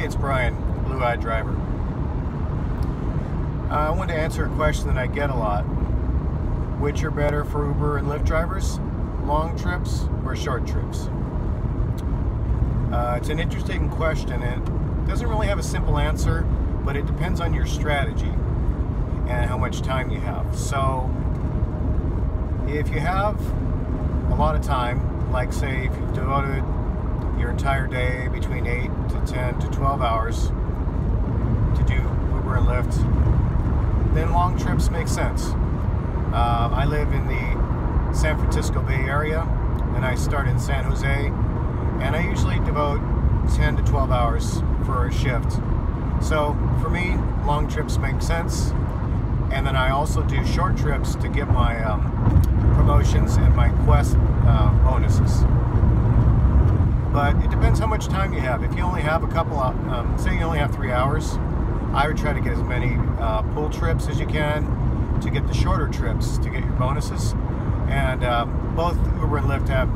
it's Brian, Blue-Eyed Driver. I want to answer a question that I get a lot. Which are better for Uber and Lyft drivers? Long trips or short trips? It's an interesting question, and it doesn't really have a simple answer, but it depends on your strategy and how much time you have. So if you have a lot of time, like say if you've devoted your entire day between 8 to 10 to 12 hours to do Uber and Lyft, then long trips make sense. I live in the San Francisco Bay Area, and I start in San Jose, and I usually devote 10 to 12 hours for a shift. So for me, long trips make sense, and then I also do short trips to get my promotions and my Quest bonuses. But it depends how much time you have. If you only have a couple of, say you only have 3 hours, I would try to get as many pull trips as you can to get the shorter trips to get your bonuses. And both Uber and Lyft have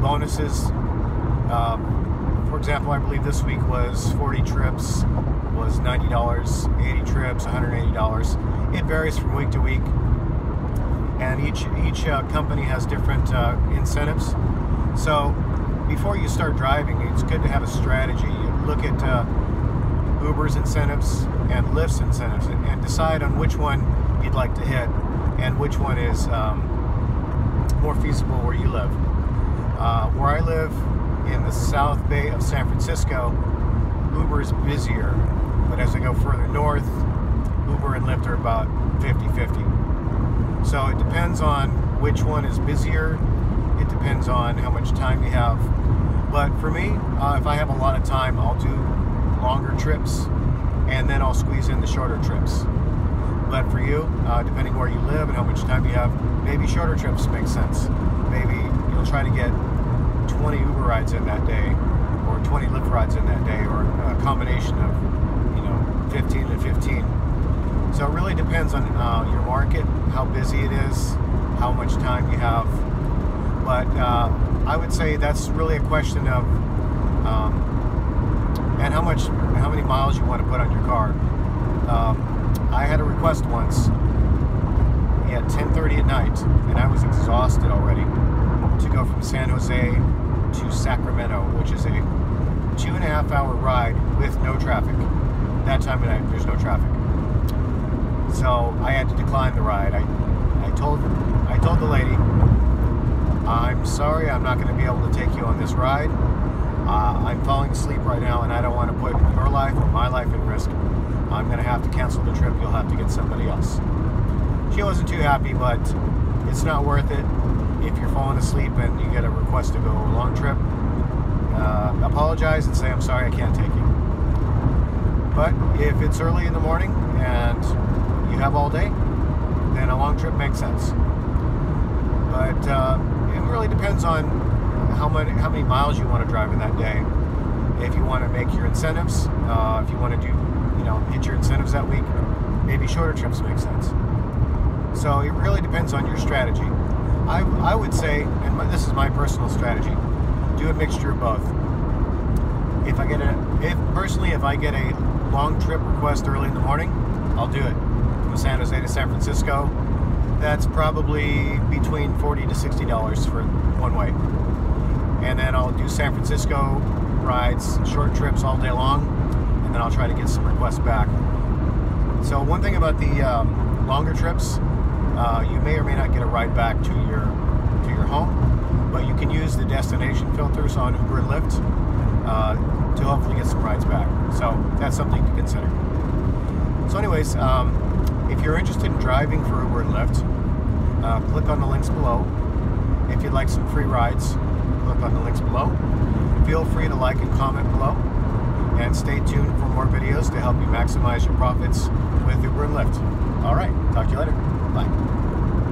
bonuses. For example, I believe this week was 40 trips, was $90, 80 trips, $180. It varies from week to week. And each company has different incentives. So before you start driving, it's good to have a strategy. Look at Uber's incentives and Lyft's incentives and decide on which one you'd like to hit and which one is more feasible where you live. Where I live in the South Bay of San Francisco, Uber is busier, but as I go further north, Uber and Lyft are about 50-50. So it depends on which one is busier. It depends on how much time you have. But for me, if I have a lot of time, I'll do longer trips, and then I'll squeeze in the shorter trips. But for you, depending where you live and how much time you have, maybe shorter trips make sense. Maybe you'll try to get 20 Uber rides in that day, or 20 Lyft rides in that day, or a combination of 15 and 15. So it really depends on your market, how busy it is, how much time you have. But I would say that's really a question of and how many miles you want to put on your car. I had a request once at 10:30 at night, and I was exhausted already, to go from San Jose to Sacramento, which is a 2.5 hour ride with no traffic. That time of night, there's no traffic. So I had to decline the ride. I told the lady, I'm sorry, I'm not going to be able to take you on this ride. I'm falling asleep right now, and I don't want to put your life or my life in risk. I'm going to have to cancel the trip. You'll have to get somebody else. She wasn't too happy, but it's not worth it. If you're falling asleep and you get a request to go a long trip, apologize and say, I'm sorry, I can't take you. But if it's early in the morning and you have all day, then a long trip makes sense. But it really depends on how many miles you want to drive in that day. If you want to make your incentives, if you want to do, hit your incentives that week, maybe shorter trips make sense. So it really depends on your strategy. I would say, and this is my personal strategy, do a mixture of both. If I get a long trip request early in the morning, I'll do it. From San Jose to San Francisco, that's probably between $40 to $60 for one way. And then I'll do San Francisco rides, short trips all day long, and then I'll try to get some requests back. So one thing about the longer trips, you may or may not get a ride back to your home, but you can use the destination filters on Uber and Lyft to hopefully get some rides back. So that's something to consider. So anyways, if you're interested in driving for Uber and Lyft, click on the links below. If you'd like some free rides, click on the links below. Feel free to like and comment below, and stay tuned for more videos to help you maximize your profits with Uber and Lyft. All right, talk to you later. Bye.